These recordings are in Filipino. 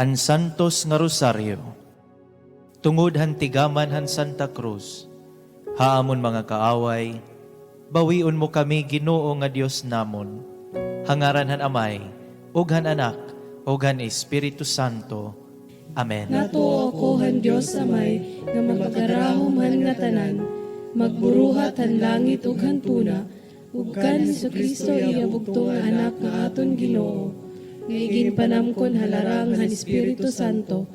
An Santos nga Rosaryo, tungod hantigaman han Santa Cruz, haamon mga kaaway, bawion mo kami Ginoo nga Dios namon, hangaran han Amay, ug han Anak, ug han Espiritu Santo. Amen. Natuo ko han Dios Amay, nga magkarahom han nga tanan, magburuhat han langit ug han tuna, ug kan Jesucristo iya bugtong nga anak nga aton Ginoo. Ngayon panamkon halarang han Espiritu Santo,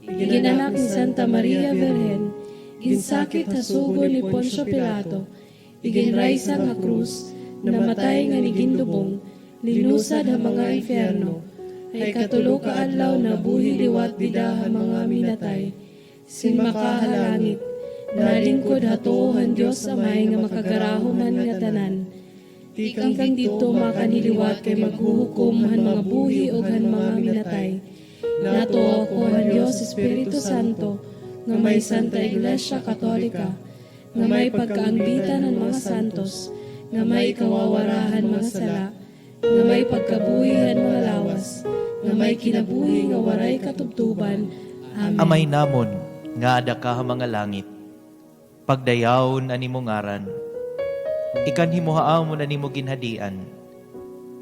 iginanak ni Santa Maria Virgen, ginsakit hasugo ni Poncio Pilato, iginraysa nga krus, namatay nga nigindubong, linusad ha mga infierno, ay katulo ka adlaw na buhi liwat bida ha mga minatay, sinmakahalangit, nalingkod hatuohan Diyos Amay nga makagarahom han nga tanan, Tikang kang dito makaniliwat kay maghuhukom han mga buhi o han mga minatay. Natuo ko han Diyos Espiritu Santo, nga may Santa Iglesia Katolika, nga may pagkaangbitan ng mga santos, nga may kawawarahan mga sala, nga may pagkabuhihan mga lawas, nga may kinabuhi nga waray katubtuban. Amen. Amay namon, nga ada ka ha mga langit, pagdayaon ani mo ngaran, ikan himuhaamon ani mo ginhadian,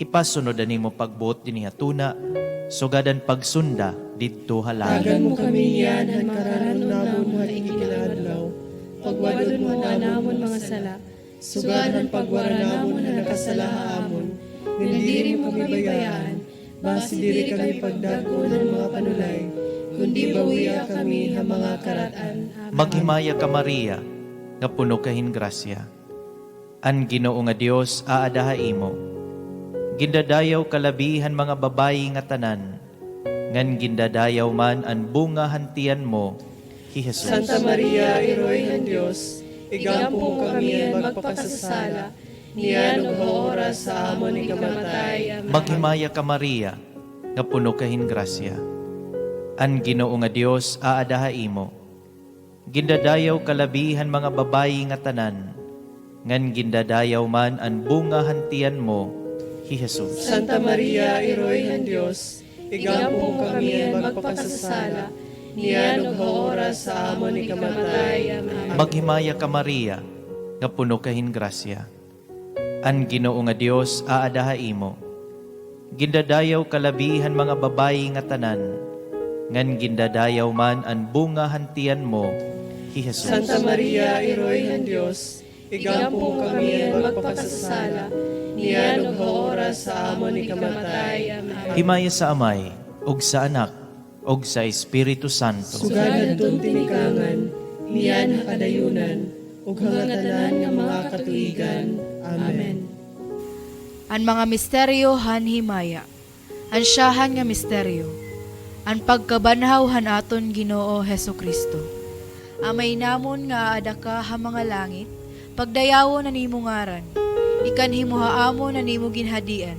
ipasunod ani mo pagbuot din hatuna, sugadan pagsunda didto halang. Tagan mo kami yan han makaranon namon ha ikinadlaw, pagwadon mo anamon mga sala, sugadan pagwara namon na nakasalahaamon, nandiri mo kami bayaan, basi diri kami pagdago ng mga panulay, kundi bawiya kami ha mga karatan. Maghimaya ka Maria, nga puno kahin grasya. An Ginoo nga Dios aadaha imo. Gindadayaw kalabihan mga babayi nga tanan, ngan gindadayaw man an bunga hantian mo, hi Jesus. Santa Maria, Iroy ng Diyos, igampo kami magpakasasala, niyan ug oras sa amon ni kamatay. Amen. Maghimaya ka Maria, nga puno kahin grasya. An Ginoo nga Dios aadaha imo. Gindadayaw kalabihan mga babayi nga tanan, ngan gindadayaw man an bunga hantian mo, hi Jesus. Santa Maria, Iroy ng Diyos, igampo kami magpakasasala, niyan ug oras sa amon ni kamatay. Amen. Maghimaya ka Maria, nga puno kahin grasya. An Ginoo nga Dios aadaha imo. Gindadayaw kalabihan mga babayi nga tanan, ngan gindadayaw man an bunga hantian mo, hi Jesus. Santa Maria, Iroy ng Diyos, igampo kami magpakasasala, niyan ug oras sa amon ni kamatay. Amen. Himaya sa Amay, ug sa Anak, ug sa Espiritu Santo. Sugadan tong tinikangan, niyan hakadayunan, ug hangatanan nga mga katuigan. Amen. An mga misteryo han himaya, an siyahan nga misteryo, an pagkabanhaw han aton Ginoo Hesu Kristo. Amay namon nga adaka ha mga langit, pagdayawo na nimo ngaran, ikan himuhaamo na nimo ginhadian,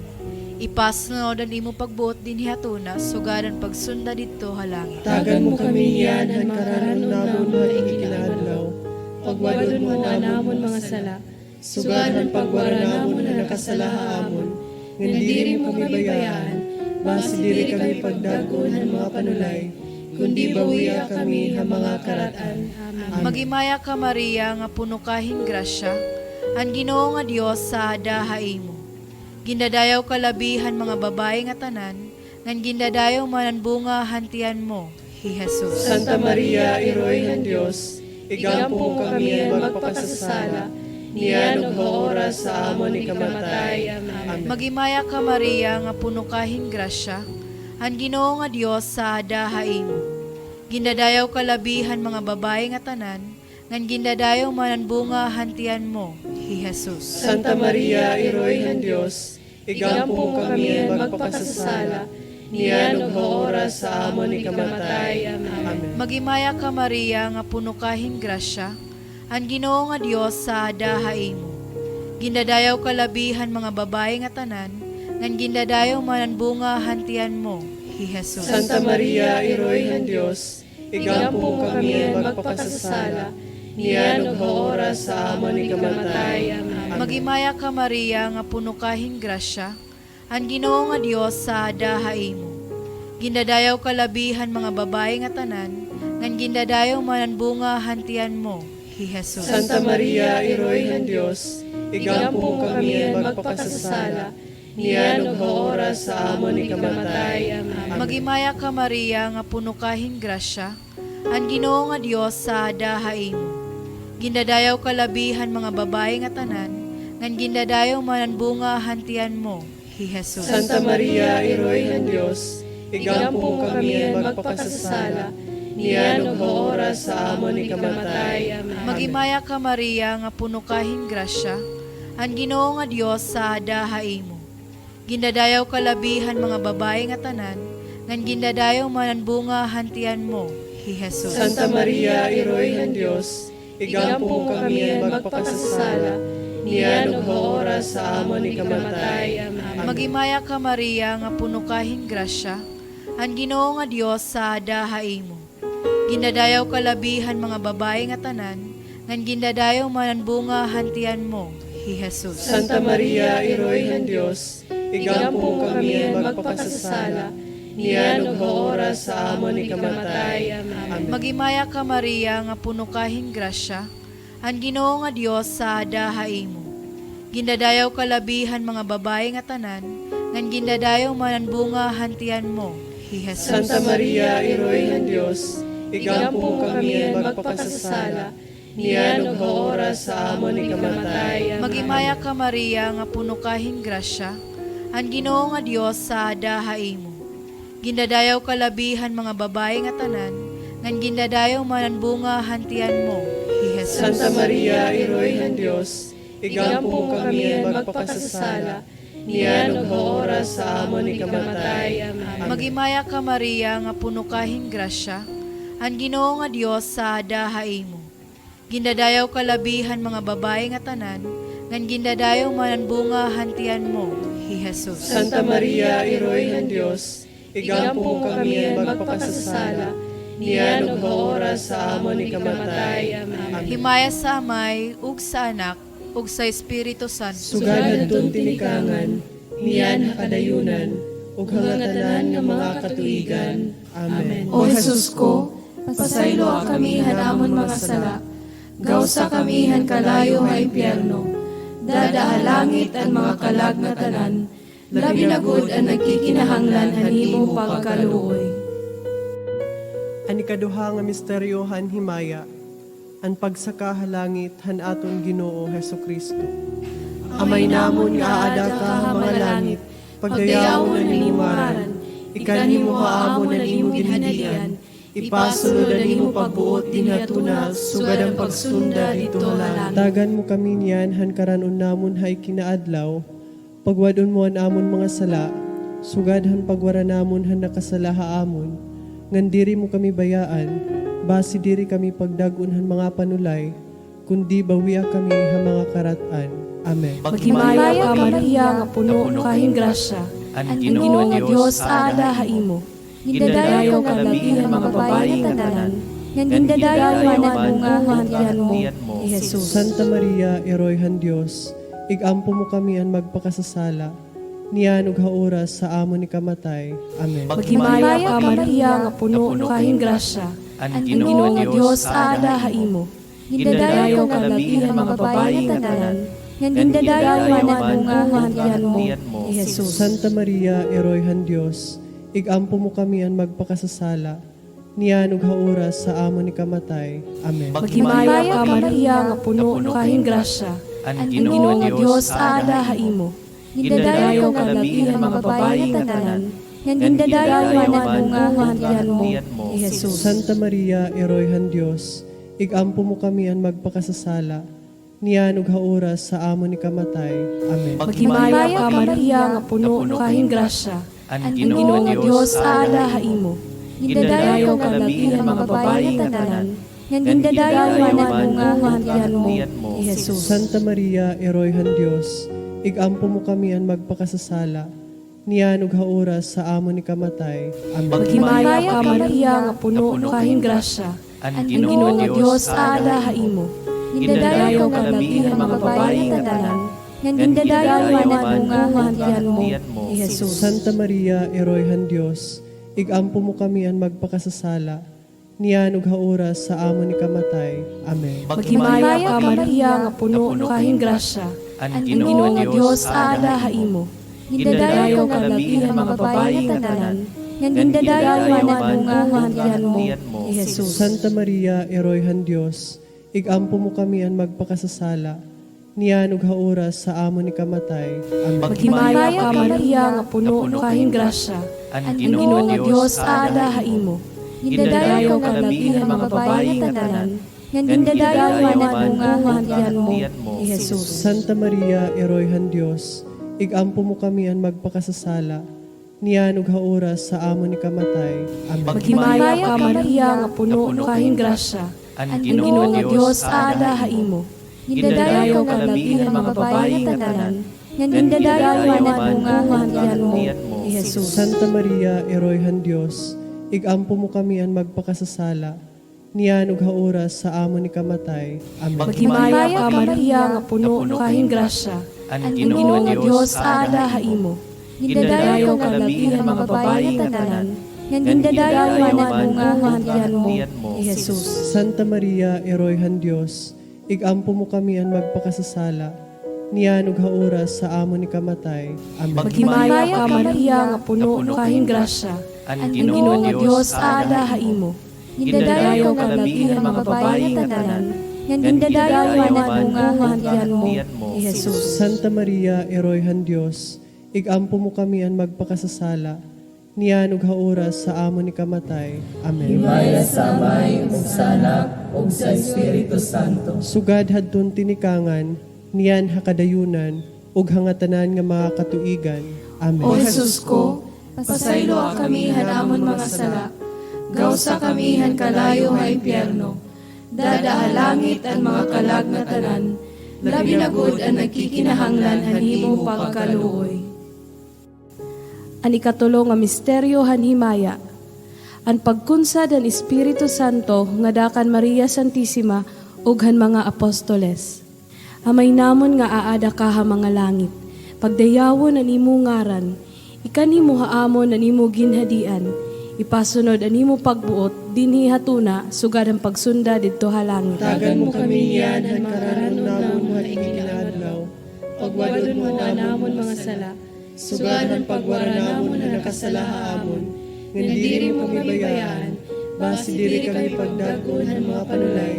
ipasno na nimo pagbuot din hatuna, sugadan pagsunda dito halangit. Tagan mo kami yan han makaranon namon ha ikinadlaw, pagwadon mo anamon mga sala, sugadan pagwara namon na nakasalahaamon, nandiri mo kami bayaan, basi diri kami pagdago ng mga panulay, kundi bawiya kami ha mga karatan. Amen. Magimaya ka Maria nga puno kahin grasya, ang Ginoo nga Dios sa adaha imo. Gindadayaw kalabihan mga babae nga tanan, ngan gindadayaw man ang bunga hantian mo, hi Jesus. Santa Maria, Iroy ng Diyos, igampo kami magpakasasala, niyan ug oras sa amon ni kamatay. Amen. Magimaya ka Maria nga puno kahin grasya, ang Ginoo nga Dios sa adaha imo. Gindadayaw kalabihan mga babae nga tanan, ngan gindadayaw man ang bunga hantian mo, hi Jesus. Santa Maria, Iroy ng Diyos, igampo kami magpakasasala, niyan ug oras sa amon ni kamatay. Amen. Magimaya ka Maria nga puno kahin grasya, ang Ginoo nga Dios sa adaha imo. Gindadayaw kalabihan mga babae nga tanan, ngan gindadayaw man ang bunga hantian mo, hi Jesus. Santa Maria, Iroy ng Diyos, igampo kami magpakasasala, niyan ug oras sa amon ni kamatay. Amen. Magimaya ka Maria nga puno kahin grasya, ang Ginoo nga Dios sa adaha imo. Gindadayaw kalabihan mga babae nga tanan, ngan gindadayaw manan bunga hantian mo, hi Jesus. Santa Maria, Iroy ng Diyos, igampo mo kami ang magpakasasala, niyan ug oras sa amon ikamatay. Amen. Magimaya ka Maria nga puno kahing grasya, ang Ginoo nga Dios sa dahaimo. Gindadayaw kalabihan mga babae nga tanan, ngan gindadayaw manan bunga hantian mo, hi Jesus. Santa Maria, Iroy ng Diyos, igampo mo kami ang magpakasasala, niyan ug oras sa amon ikamatay. Amen. Magimaya ka Maria nga puno kahing grasya, ang Ginoo nga Dios sa dahaimo. Gindadayaw kalabihan mga babae nga tanan, ngan gindadayaw manan bunga hantian mo, hi Jesus. Santa Maria, Iroy ng Diyos, igampo mo kami ang magpakasasala, niyan ug oras sa amon ikamatay. Amen. Magimaya ka Maria nga puno kahing grasya, ang Ginoo nga Dios sa dahaimo. Gindadayaw kalabihan mga babae nga tanan, ngan gindadayaw manan bunga hantian mo, hi Jesus. Santa Maria, Iroy ng Diyos, igampo mo kami ang magpakasasala, niyan ug oras sa amon ikamatay. Amen. Magimaya ka Maria nga puno kahing grasya, ang Ginoo nga Dios sa dahaimo. Gindadayaw kalabihan mga babae nga tanan, ngan gindadayaw manan bunga hantian mo, hi Jesus. Santa Maria, Iroy ng Diyos, igampo mo kami ang magpakasasala, niyan ug oras sa amon ikamatay. Amen. Magimaya ka Maria nga puno kahing grasya, ang Ginoo nga Dios sa dahaimo. Gindadayaw kalabihan mga babae nga tanan, ngan gindadayaw manan bunga hantian mo, hi Jesus. Santa Maria, Iroy ng Diyos, igampo mo kami ang magpakasasala, niyan ug oras sa amon ikamatay. Amen. Magimaya ka Maria nga puno kahing grasya, ang Ginoo nga Dios sa dahaimo. Gindadayaw kalabihan mga babae nga tanan, ngan gindadayaw manan bunga hantian mo, hi Jesus. Santa Maria, Iroy ng Diyos, igampo mo kami ang magpakasasala, niyan ug oras sa amon ikamatay. Amen. Himaya sa Amay, ug sa Anak, ug sa Espiritu Santo. Sugad adtong tinikangan, niyan hakadayunan, ug hangatanan nga mga katuigan. Amen. O Jesus ko, pasaylo kami hanamon mga sala, gawsa kami han kalayo nga impyerno, dadahalangit ang mga kalag na tanan, labi na gud ang nagkikinahanglan han imong pagkaluoy. Ani kaduha nga misteryo han himaya, ang pagsakahalangit han aton Ginoo Hesukristo. Amay namon nga aada ka ha mga langit, pagdayawon na nimumaran, ikanimo haamon na nimo ginhadian, ipasulod na nimo pagbuot dinhatuna, sugad ang pagsunda dito halan. Tagan mo kami niyan han karanon namon hay kinaadlaw, pagwadon mo an amon mga sala, sugad han pagwara namon han nakasala haamon, ngan diri mo kami bayaan, basi diri kami pagdagon han mga panulay, kundi bawiya kami ha mga karatan. Amen. Maghimaya ka Maria nga puno kahing grasya, ang ang Ginoo nga Dios sa dahaimo. Gindadayaw ka labihan mga babae nga tanan, ngan gindadayaw manan bunga hantian mo, ni Jesus. Santa Maria, Eroy han Dios, igampo mo kami ang magpakasasala, niyan ug haoras sa amon ikamatay. Amen. Maghimaya ka Maria nga puno kahing grasya, ang Ginoo nga Dios sa dahaimo. Gindadayaw ka labihan mga babae nga tanan, ngan gindadayaw manan bunga hantian mo, ni Jesus. Santa Maria, Eroy han Dios, igampo mo kami ang magpakasasala, niyan ug haoras sa amon ikamatay. Amen. Maghimaya ka Maria nga puno kahing grasya, ang Ginoo nga Dios sa dahaimo. Gindadayaw ka labihan mga babae nga tanan, ngan gindadayaw manan bunga hantian mo, ni Jesus. Santa Maria, Eroy han Dios, igampo mo kami ang magpakasasala, niyan ug haoras sa amon ikamatay. Amen. Maghimaya ka Maria nga puno kahing grasya, ang Ginoo nga Dios sa dahaimo. Gindadayaw ka labihan mga babae nga tanan, ngan gindadayaw manan bunga hantian mo, ni Jesus. Santa Maria, Eroy han Dios, igampo mo kami ang magpakasasala, niyan ug haoras sa amon ikamatay. Amen. Maghimaya ka Maria nga puno kahing grasya, ang Ginoo nga Dios sa dahaimo. Gindadayaw ka labihan mga babae nga tanan, ngan gindadayaw manan bunga hantian mo, ni Jesus. Santa Maria, Eroy han Dios, igampo mo kami an magpakasasala, niyan ug haoras sa amon ni kamatay. Amen. Maghimaya ka Maria nga puno kahing grasya, ang Ginoo nga Dios ada haimo. Gindadayo ka labihan mga babayi nga tanan, nga gindadayo man bunga hantian mo, ni Jesus. Santa Maria, Eroyhan Dios, igampo mo kami an magpakasasala, niyan ug haoras sa amon ni kamatay. Amen. Maghimaya ka Maria nga puno kahing grasya, ang Ginoo nga Dios ada haimo. Gindadayo ka labihan mga babayi nga tanan, nga gindadayo man bunga hantian mo, ni Jesus. Santa Maria, Eroyhan Dios, igampo mo kami an magpakasasala, niyan ug haoras sa amon ni kamatay. Amen. Maghimaya ka Maria nga puno kahing grasya, ang Ginoo nga Dios ada haimo. Gindadayo ka labihan mga babayi nga tanan, nga gindadayo man bunga hantian mo, ni Jesus. Santa Maria, Eroyhan Dios, igampo mo kami an magpakasasala, niyan ug haoras sa amon ni kamatay. Amen. Maghimaya ka Maria nga puno kahing grasya, ang Ginoo nga Dios ada haimo. Gindadayo ka labihan mga babayi nga tanan, nga gindadayo man bunga hantian mo, ni Jesus. Santa Maria, Eroyhan Dios, igampo mo kami an magpakasasala, niyan ug haoras sa amon ni kamatay. Amen. Maghimaya ka Maria nga puno kahing grasya, ang Ginoo nga Dios ada haimo. Gindadayo ka labihan mga babayi nga tanan, nga gindadayo man bunga hantian mo, ni Jesus. Santa Maria, Eroyhan Dios, igampo mo kami an magpakasasala, niyan ug haoras sa amon ni kamatay. Amen. Sugad hadton tinikangan, niyan hakadayunan, ug hangatanan nga mga katuigan. Amen. O Jesus ko, pasaylo kami hanamon mga sala, gawsa kami han kalayo nga impyerno, dadahalangit ang mga kalag na tanan, labi na gud ang nagkikinahanglan han himong pagkaluoy. Ang ikatulo nga misteryo hanhimaya, ang pagkunsad ang Espiritu Santo nga dakan Maria Santissima ug han mga apostoles. Amay namon nga aada ka ha mga langit, pagdayawon ang imo ngaran, ikan imo haamon ang imo ginhadian, ipasunod ang imo pagbuot, dinhi hatuna, sugad ang pagsunda didto ha langit. Tagan mo kami niyan han karanon namon nga ikinadlaw, pagwadon mo na namon mga sala, sugad ang pagwara namon na nakasala haamon, nga diri mo kami bayaan, basi diri kami pagdagon ng mga panulay,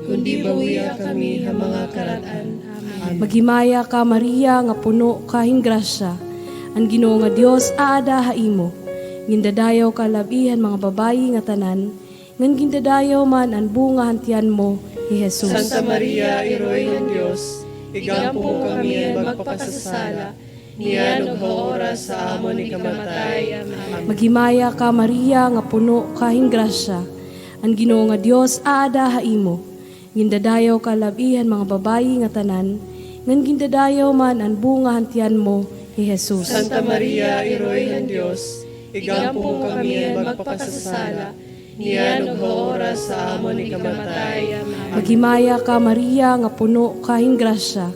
kundi bawiya kami ha mga karatan. Amen. Maghimaya ka Maria nga puno kahing grasya, ang Ginoo nga Dios aada haimo. Gindadayaw ka labihan mga babayi nga tanan, ngan gindadayaw man ang bunga hantian mo, ni Jesus. Santa Maria, Eroyhan Dios, igampo mo kami ang magpakasasala, niyan ug haoras sa amon ni kamatay. Amen. Maghimaya ka Maria nga puno kahing grasya, ang Ginoo nga Dios aada haimo. Gindadayaw ka labihan mga babayi nga tanan, ngan gindadayaw man ang bunga hantian mo, ni Jesus. Santa Maria, Eroyhan Dios, igampo mo kami ang magpakasasala, niyan ug haoras sa amon ni kamatay. Amen. Maghimaya ka Maria nga puno kahing grasya,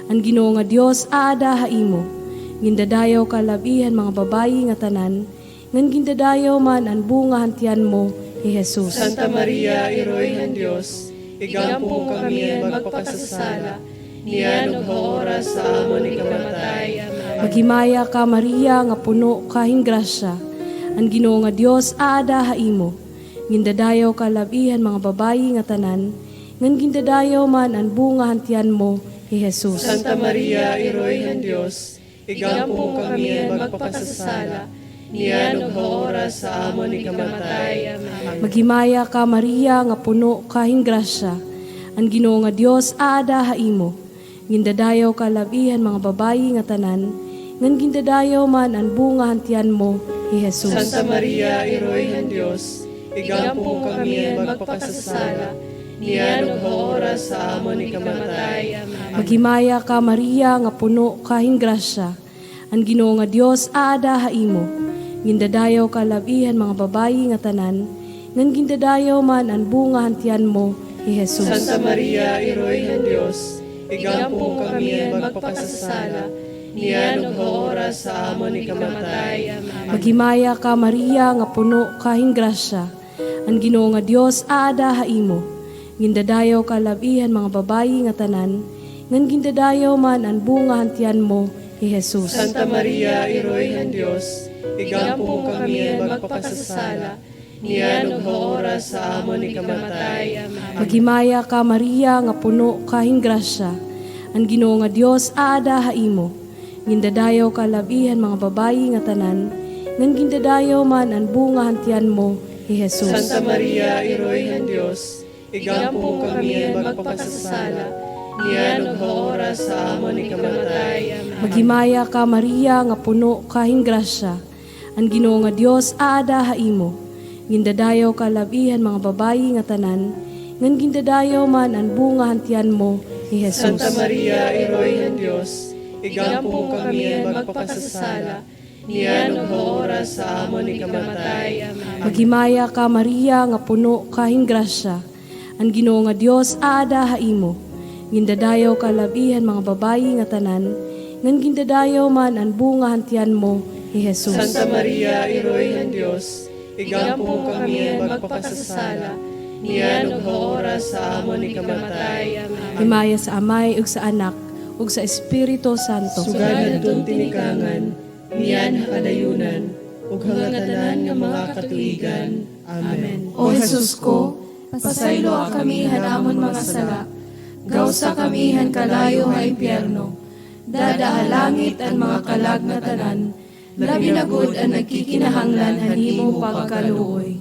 ang Ginoo nga Dios aada haimo. Gindadayaw ka labihan mga babayi nga tanan, ngan gindadayaw man ang bunga hantian mo, ni Jesus. Santa Maria, Eroyhan Dios, igampo mo kami ang magpakasasala, niyan ug haoras sa amon ni kamatay. Amen. Maghimaya ka Maria nga puno kahing grasya, ang Ginoo nga Dios aada haimo. Gindadayaw ka labihan mga babayi nga tanan, ngan gindadayaw man ang bunga hantian mo, ni Jesus. Santa Maria, Eroyhan Dios, igampo mo kami ang magpakasasala, niyan ug haoras sa amon ni kamatay. Amen. Maghimaya ka Maria nga puno kahing grasya, ang Ginoo nga Dios aada haimo. Gindadayaw ka labihan mga babayi nga tanan, ngan gindadayaw man ang bunga hantian mo, ni Jesus. Santa Maria, Eroyhan Dios, igampo mo kami ang magpakasasala, niyan ug haoras sa amon ni kamatay. Amen. Maghimaya ka Maria nga puno kahing grasya, ang Ginoo nga Dios aada haimo. Gindadayaw ka labihan mga babayi nga tanan, ngan gindadayaw man ang bunga hantian mo, ni Jesus. Santa Maria, Eroyhan Dios, igampo mo kami ang magpakasasala, niyan ug oras sa amon ni kamatay. Amen. Maghimaya ka Maria nga puno kahing grasya. Ang Ginoo nga Dios aada imo. Gindadayaw ka labihan mga babayi nga tanan. Ngan gindadayaw man ang bunga hantian mo ni Jesus. Santa Maria, Iroy ng Diyos, igampo mo kami ang magpakasasala, niyan ug oras sa amon ni kamatay. Amen. Maghimaya ka Maria nga puno kahing grasya. Ang Ginoo nga Dios aada imo. Gindadayaw ka labihan mga babayi nga tanan. Ngan gindadayaw man ang bunga hantian mo ni Jesus. Santa Maria, Iroy ng Diyos, igampo mo kami ang magpakasasala, niyan ug oras sa amon ni kamatay. Amen. Maghimaya ka Maria nga puno kahing grasya. Ang Ginoo nga Dios aada imo. Gindadayaw ka labihan mga babayi nga tanan. Ngan gindadayaw man ang bunga hantian mo ni Jesus. Santa Maria, Iroy ng Diyos, igampo mo kami ang magpakasasala, niyan ug oras sa amon ni kamatay. Amen. Maghimaya ka Maria nga puno kahing grasya. Ang Ginoo nga Dios aada imo. Gindadayaw ka labihan mga babayi nga tanan. Ngan gindadayaw man ang bunga hantian mo ni Jesus. Santa Maria, Iroy ng Diyos, igampo mo kami ang magpakasasala, niyan ug oras sa amon ni kamatay. Amen. Himaya sa Amay ug sa Anak ug sa Espiritu Santo. Sugad adtong tinikangan, niyan hakadayunan, ug hangatanan nga mga katuigan. Amen. O Jesus ko, pasaylo kami hanamon mga sala. Gawsa kami han kalayo nga impyerno. Dadahalangit ang mga kalag na tanan. Labi na gud ang nagkikinahanglan hanimo pagkaluoy.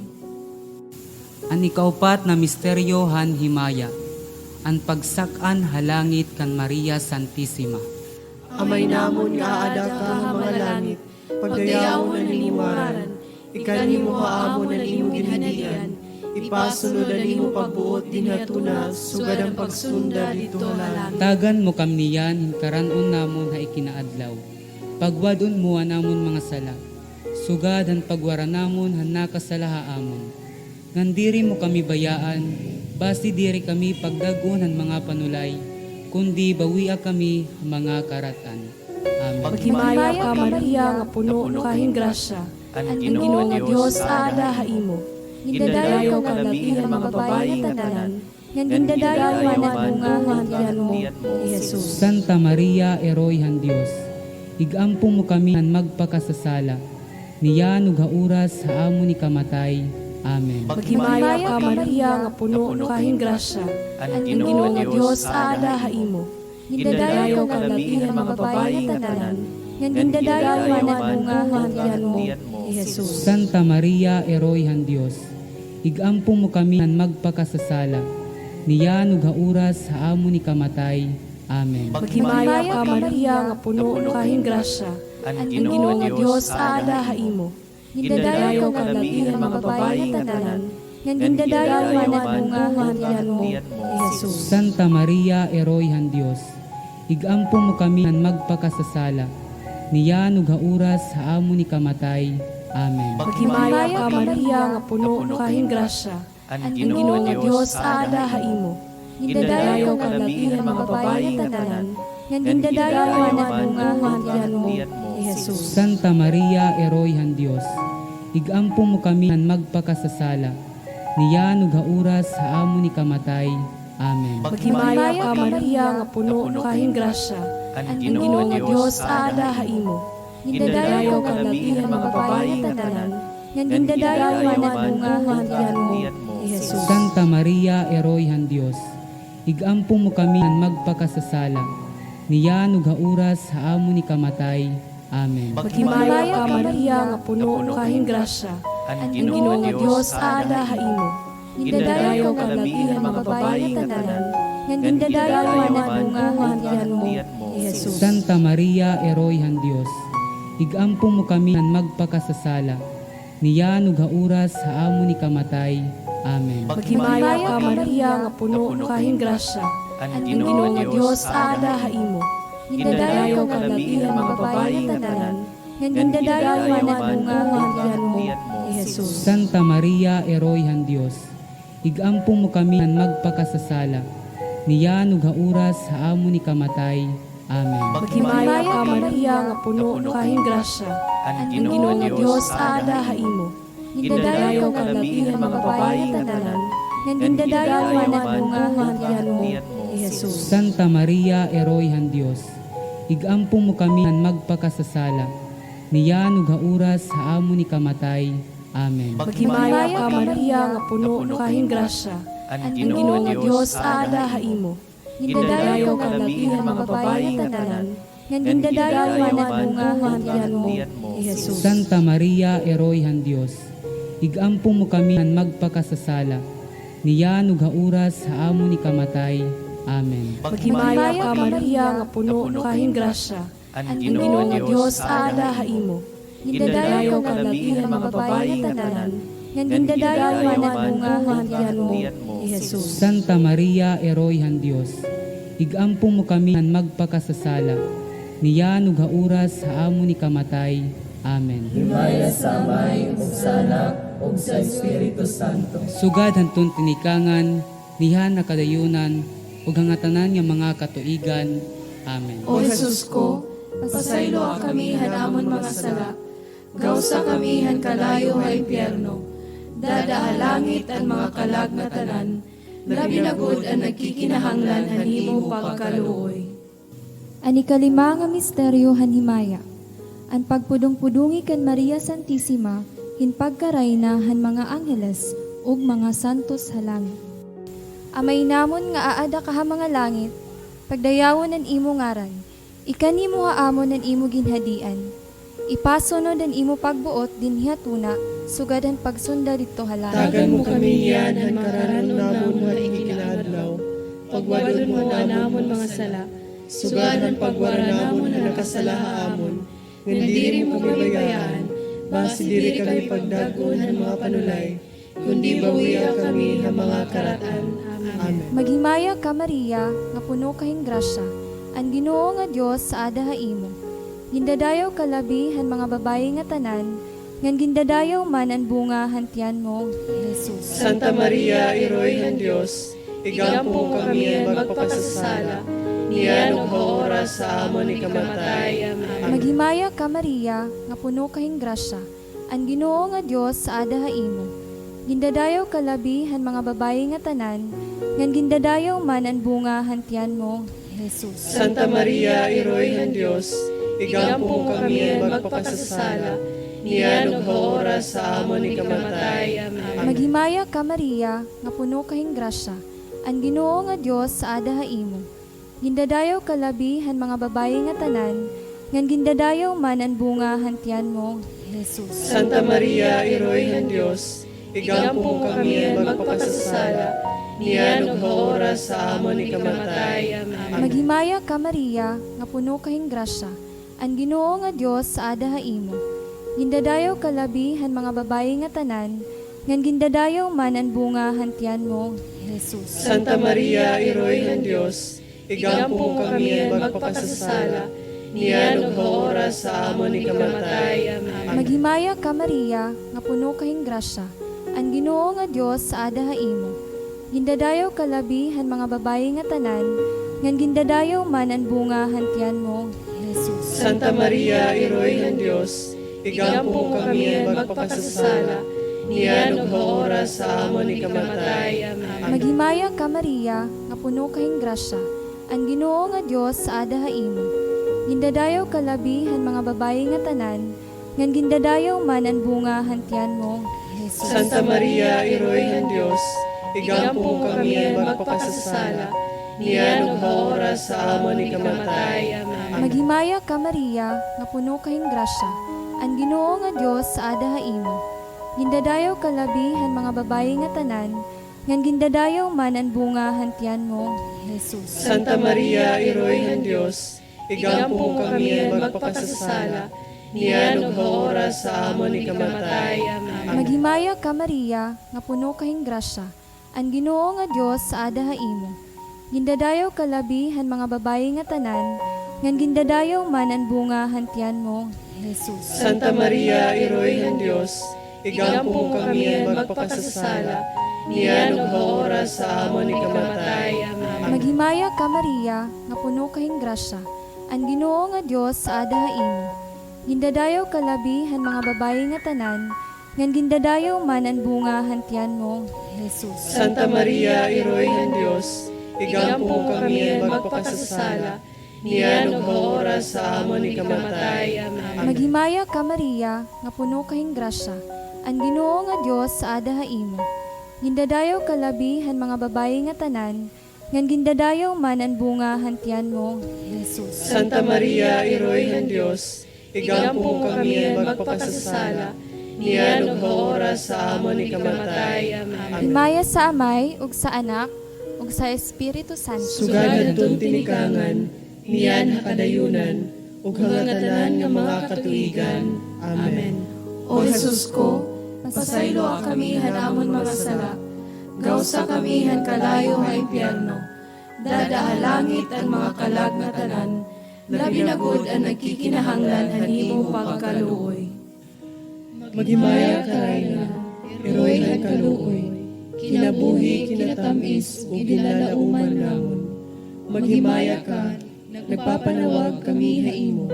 Ang ikaupat na misteryo han himaya, ang pagsakan halangit kan Maria Santissima. Amay namon nga aada ka mga langit, pagdayawon ang inimaran, ikanimo haamon ang imo ginhadian, ipasunod ang imo pagbuot dinhatuna, sugad ang pagsunda dito halang. Tagan mo kamniyan, hinkaranon namon ha ikinaadlaw. Pagwadon mo namon mga sala, sugad ang pagwara namon han nakasalaha amon. Ngandiri mo kami bayaan, basti diri kami pagdagon han mga panulay, kundi bawia kami mga karatan. Amen. Maghimaya ka Maria nga puno kahing grasya. Ang Ginoo nga Dios aada imo. Gindadayaw ka labihan mga babayi nga tanan. Ngan gindadayaw man ang bunga hantian mo ni Jesus. Santa Maria, Eroy han Dios, igampo mo kami han magpakasasala, niyan ug hauras sa amo ni kamatay. Amen. Maghimaya ka Maria nga puno kahing grasya. Ang Ginoo nga Dios aada imo. Gindadayaw ka labihan mga babayi nga tanan. Ngan gindadayaw man ang bunga hantian mo ni Jesus. Santa Maria, Eroy han Dios, igampo mo kami han magpakasasala, niyan ug hauras sa amo ni kamatay. Amen. Maghimaya ka Maria nga puno kahing grasya. Ang Ginoo nga Dios aada imo. Gindadayaw ka labihan mga babayi nga tanan. Ngan gindadayaw man ang bunga hantian mo ni Jesus. Santa Maria, Eroy han Dios, igampo mo kami han magpakasasala, niyan ug hauras sa amo ni kamatay. Amen. Maghimaya ka Maria nga puno kahing grasya. Ang Ginoo nga Dios aada imo. Gindadayaw ka labihan mga babayi nga tanan. Ngan gindadayaw man ang bunga hantian mo ni Jesus. Santa Maria, Eroy han Dios, igampo mo kami han magpakasasala, niyan ug hauras sa amo ni kamatay. Amen. Maghimaya ka Maria nga puno kahing grasya. Ang Ginoo nga Dios aada imo. Gindadayaw ka labihan mga babayi nga tanan. Ngan gindadayaw man ang bunga hantian mo ni Jesus. Santa Maria, Eroy han Dios, igampo mo kami han magpakasasala, niyan ug hauras sa amo ni kamatay. Amen. Maghimaya ka Maria nga puno kahing grasya. Ang Ginoo nga Dios aada imo. Gindadayaw ka labihan mga babayi nga tanan. Ngan gindadayaw man ang bunga hantian mo ni Jesus. Santa Maria, Eroy han Dios, igampo mo kami han magpakasasala, niyan ug hauras sa amo ni kamatay. Amen. Maghimaya ka Maria nga puno kahing grasya. Ang Ginoo nga Dios aada imo. Gindadayaw ka labihan mga babayi nga tanan. Ngan gindadayaw man ang bunga hantian mo ni Jesus. Santa Maria, Eroy han Dios, igampo mo kami han magpakasasala, niyan ug hauras sa amo ni kamatay. Amen. Maghimaya ka Maria nga puno kahing grasya. Ang Ginoo nga Dios ada haimo. Gindadayo ka labihan mga babayi nga tanan. Ngan gindadayo man ang bunga nga tiyan mo, Jesus. Santa Maria, Eroyhan Dios, igampong mo kami han magpakasasala. Niyan ug oras sa amo ni kamatay. Amen. Maghimaya ka Maria nga puno kahing grasya. Ang Ginoo nga Dios ada haimo. Gindadayo ka labihan mga babayi nga tanan. Ngan gindadayo man ang bunga nga tiyan mo, Jesus. Santa Maria, Eroyhan Dios, igampong mo kami han magpakasasala. Niyan ug oras sa amo ni kamatay. Amen. Maghimaya ka Maria nga puno kahing grasya. Ang Ginoo nga Dios ada haimo. Gindadayo ka labihan mga babayi nga tanan. Ngan gindadayo man ang bunga nga tiyan mo, Jesus. Santa Maria, Eroyhan Dios, igampong mo kami han magpakasasala. Niyan ug oras sa amo ni kamatay. Amen. Sugad hanton tinikangan, nihan na kadayunan, ug hangatanan nga mga katuigan. Amen. O Jesus ko, pasaylo kami hanamon mga sala. Gawsa kami han kalayo nga impyerno. Dada langit ang mga kalag na tanan. Labi na gud ang nagkikinahanglan hanimo pagkaluoy. Ang ikalima nga misteryo hanhimaya. Ang pagpudong-pudungi kan Maria Santissima, hinpagkarayna han mga angheles ug mga santos halangit. Amay namon nga aada ka ha mga langit, pagdayawon ang imo ngaran, ikanimo haamon ang imo ginhadian. Ipasunod ang imo pagbuot din hiatuna, sugad ang pagsunda dito halangit. Tagan mo kami yan, han karanon namon nga ikinadlaw. Pagwadon mo namon mga sala, sugadan pagwara namon na nakasalahaamon. Nga diri mo kami bayaan, basi diri kami pagdagon ng mga panulay, kundi bawiya kami ng mga karatan. Amen. Maghimaya ka Maria, nga puno kahing grasya, ang Ginoo nga Dios sa ada haimo. Gindadayaw kalabi han mga babayi nga tanan, ngan gindadayaw man ang bunga hantian mo, Jesus. Santa Maria, Iroy ng Diyos, igampong kami magpakasasala, niyan ug oras sa amon ni kamatay. Amen. Maghimaya ka Maria, nga puno kahing grasya, ang Ginoo nga Dios sa ada haimo. Gindadayaw kalabi han mga babayi nga tanan, ngan gindadayaw man ang bunga hantian mo, Jesus. Santa Maria, Iroy ng Diyos, igampong kami magpakasasala, niyan ug oras sa amon ni kamatay. Amen. Maghimaya ka Maria, nga puno kahing grasya, ang Ginoo nga Dios sa ada haimo. Gindadayaw kalabi han mga babayi nga tanan, ngan gindadayaw man ang bunga hantian mo, Jesus. Santa Maria, Iroy ng Diyos, igampong kami magpakasasala, niyan ug oras sa amon ni kamatay. Amen. Maghimaya ka Maria, nga puno kahing grasya, ang Ginoo nga Dios sa ada haimo. Gindadayaw kalabi han mga babayi nga tanan, ngan gindadayaw man ang bunga hantian mo, Jesus. Santa Maria, Iroy ng Diyos, igampong kami magpakasasala, niyan ug oras sa amon ni kamatay. Amen. Maghimaya ka Maria, nga puno kahing grasya, ang Ginoo nga Dios sa ada haimo. Gindadayaw kalabi han mga babayi nga tanan, ngan gindadayaw man ang bunga hantian mo, Jesus. Santa Maria, Iroy ng Diyos, igampong kami magpakasasala, niyan ug oras sa amon ni kamatay. Amen. Maghimaya ka Maria, nga puno kahing grasya, ang Ginoo nga Dios sa ada haimo. Gindadayaw kalabi han mga babayi nga tanan, ngan gindadayaw man ang bunga hantian mo, Jesus. Santa Maria, Iroy ng Diyos, igampong kami magpakasasala, niyan ug oras sa amon ni kamatay. Amen. Maghimaya ka Maria, nga puno kahing grasya, ang Ginoo nga Dios sa ada haimo. Gindadayaw kalabi han mga babayi nga tanan, ngan gindadayaw man ang bunga hantian mo, Jesus. Santa Maria, Iroy ng Diyos, igampong kami magpakasasala, niyan ug oras sa amon ni kamatay. Amen. Maghimaya ka Maria, nga puno kahing grasya, ang Ginoo nga Dios sa ada haimo. Gindadayaw kalabi han mga babayi nga tanan, ngan gindadayaw man ang bunga hantian mo, Jesus. Santa Maria, Iroy ng Diyos, igampong kami magpakasasala, niyan ug oras sa amon ni kamatay. Amen. Maghimaya ka Maria, nga puno kahing grasya, An Ginoo nga Dios sa adahain. Gindadayaw kalabi han mga babayi nga tanan, ngan gindadayaw man an bunga hantian mo, Jesus. Santa Maria, Iroy ng Diyos, igampo kami ang magpakasasala, niyan og oras sa amon ni kamatay. Amen. Maghimaya ka Maria, nga puno kahing grasya. An Ginoo nga Dios sa adahain. Gindadayaw kalabi han mga babayi nga tanan, ngan gindadayaw man an bunga hantian mo, Jesus. Santa Maria, Iroy ng Diyos, igampo kami ang magpakasasala, niyan og oras sa amon ni kamatay. Amen. Himaya sa Amay, ug sa Anak, ug sa Espiritu Santo. Sugad atong tinikangan, niyan hakadayunan, ug hangatanan nga mga katuigan. Amen. O Jesus ko, pasaylo kami hanamon mga sala, gawsa kami han kalayo nga impyerno, dadahalangit ang mga kalag nga tanan, labi na gud ang nagkikinahanglan hanimo pagkaluoy. Maghimaya ka Rayna, Iroy ng kaluoy, kinabuhi, kinatamis, ug ginalauman namon. Maghimaya ka, nagpapanawag kami haimo,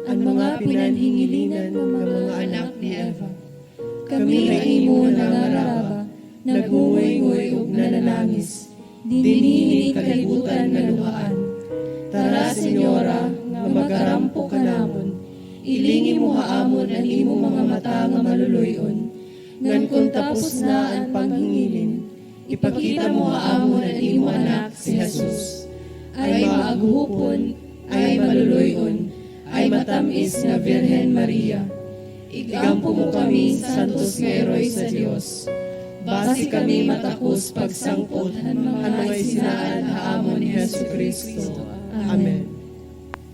ang mga pinanhingilinan ng mga anak ni Eva. Kami haimo nangaraba, nagungoy-ngoy ug nananangis, dinhi kalibutan nga luhaan. Tara, Senyora, nga magarampo ka namon, ilingi mo haamon ang imo mga mata nga maluluyon, ngan kung tapos na ang panghingilin, ipakita mo haamon ang imo anak si Jesus. Ay maaghupon, ay maluluyon, ay matamis na Birhen Maria. Igampo mo kami, santos nga eroy sa Dios. Basi kami matakos pagsangpot ang mga isinaan haamon ni Jesucristo. Amen.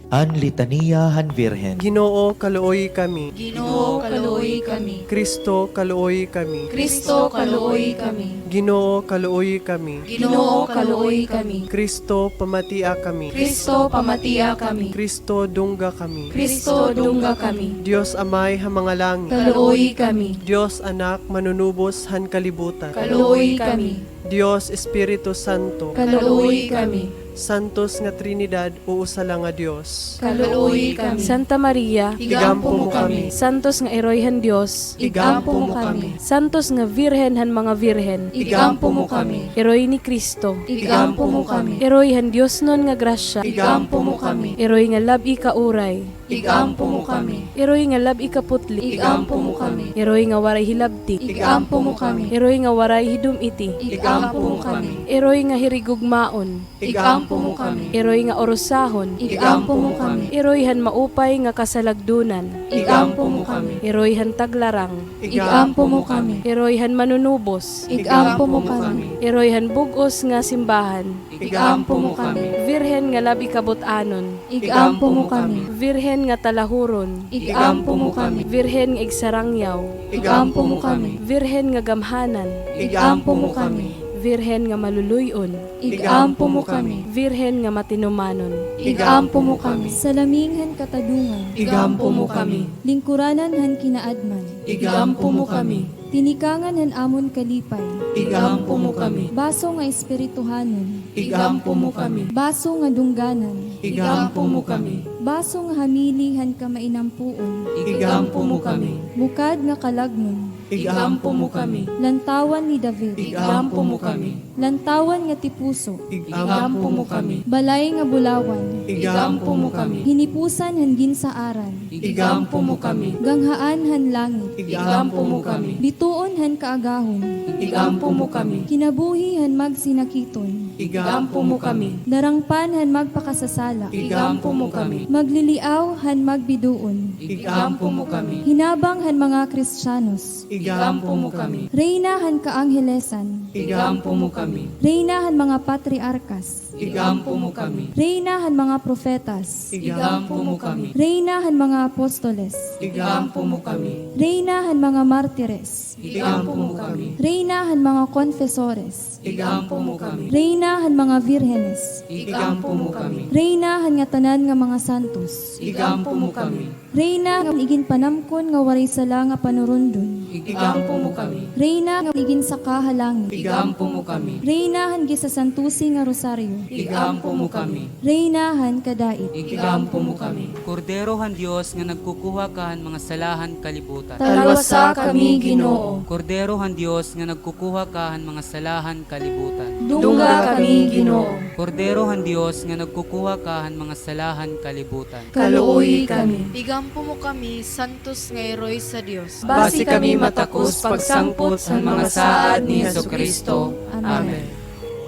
An Litania han Virhen. Ginoo, kaluoy kami. Ginoo, kaluoy kami. Kristo, kaluoy kami. Kristo, kaluoy kami. Ginoo, kaluoy kami. Ginoo, kaluoy kami. Kristo, pamatia kami. Kristo, pamatia kami. Kristo, dungga kami. Kristo, dungga kami. Diyos Amay, hamanga langit. Kaluoy kami. Diyos Anak, manunubos han kalibutan. Kaluoy kami. Diyos Espiritu Santo. Kaluoy kami. Santos nga Trinidad, uusala nga Diyos. Kaluoy kami. Santa Maria, Igampo mo kami. Santos nga eroyhan Dios, Igampo mo kami. Santos nga virhen han mga virhen, Igampo mo kami. eroy ni Kristo, Igampo mo kami. eroyhan Dios non nga grasya, Igampo mo kami. eroy nga labi ka uray, Igampo mo kami. eroy nga labi ka putli, Igampo mo kami. eroy nga waray hilabti, Igampo mo kami. eroy nga waray hidumiti, Igampo mo kami. eroy nga hirigugmaon, Igampo mo kami. eroy nga orosahon, Igampo mo kami. eroy han maupay nga kasalagdunan, Igampo mo kami. eroy han taglarang, Igampo mo kami. eroy han manunubos, Igampo mo kami. eroy han bugos nga simbahan, Igampo mo kami. virhen nga labi kabot-anon, Igampo mo kami. virhen nga talahuron, Igampo mo kami. virhen nga igsarangyaw, Igampo mo kami. virhen nga gamhanan, Igampo mo kami. virhen nga maluluyon, Igampo mo kami. virhen nga matinumanon. Igampo mo kami. Salaminghan katadungan, Igampo mo kami. lingkuranan han kinaadman, Igampo mo kami. tinikagan han amon kalipay, Igampo mo kami. baso nga espirituhanon, Igampo mo kami. baso nga dungganan, Igampo mo kami. baso nga hamili han kamainampuon, Igampo mo kami. bukad nga kalagnon, Igampo mo kami. lantawan ni David, Igampo mo kami. lantawan nga tipuso, Igampo mo kami. balay nga bulawan, Igampo mo kami. hinipusan han ginsaaran, Igampo mo kami. ganghaan han langit, Igampo mo kami. bituon han kaagahon, Igampo mo kami. kinabuhi han magsinakiton, Igampo mo kami. darangpan han magpakasasala, Igampo mo kami. magliliaw han magbiduon, Igampo mo kami. hinabang han mga Kristyanos, Igampo mo kami. reyna han kaanghelesan, Igampo mo kami. reyna han mga patriarkas, Igampo mo kami. reyna han mga profetas, Igampo mo kami. reyna han mga apostoles, Igampo mo kami. reyna han mga martires, Igampo mo kami. reyna han mga konfesores, Igampo mo kami. reyna han mga virhenes, Igampo mo kami. reyna han nga tanan nga mga santos, Igampo mo kami. reyna nga igin panamkon nga waray sala nga panurundon, Igampo mo kami. reyna nga igin sa kahalangit, igampo mo kami. Reynahan gisa santusi nga rosaryo. Igampo mo kami. Reynahan kadait. Igampo mo kami. Kordero han Dios nga nagkukuha kahan mga salahan kalibutan. Talwasa kami Ginoo. Kordero han Dios nga nagkukuha kahan mga salahan kalibutan. Dungga kami Ginoo. Kordero han Dios nga nagkukuha kahan mga salahan kalibutan. Kaluoy kami. Igampo mo kami, santos nga heroy sa Dios. Basi kami matakos pagsangpot sa mga saad ni Jesucristo. Amen.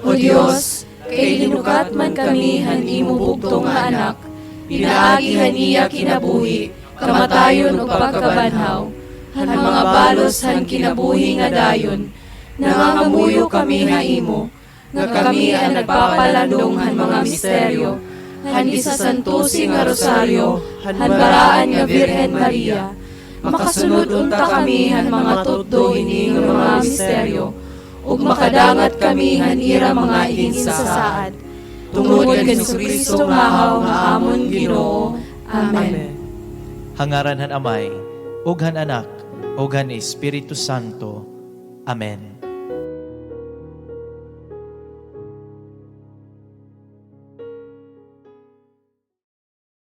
O Dios, kay linukat man kami han imo bugtong nga anak, pinaagihan niya kinabuhi, kamatayon o pagkabanhaw, han mga balos han kinabuhi nga dayon, nangangamuyo kami nga imo, nga kami ang nagpapalandong han mga misteryo, han gisasantusi nga rosaryo, han baraan nga Birhen Maria, makasunod unta kami han mga tutdo ini nga mga misteryo, ug makadangat kami han ira mga insasaad. Tungod kay Jesucristo mahaw nga amon Ginoo. Amen. Hangaran han Amay, ug han Anak, ug han Espiritu Santo. Amen.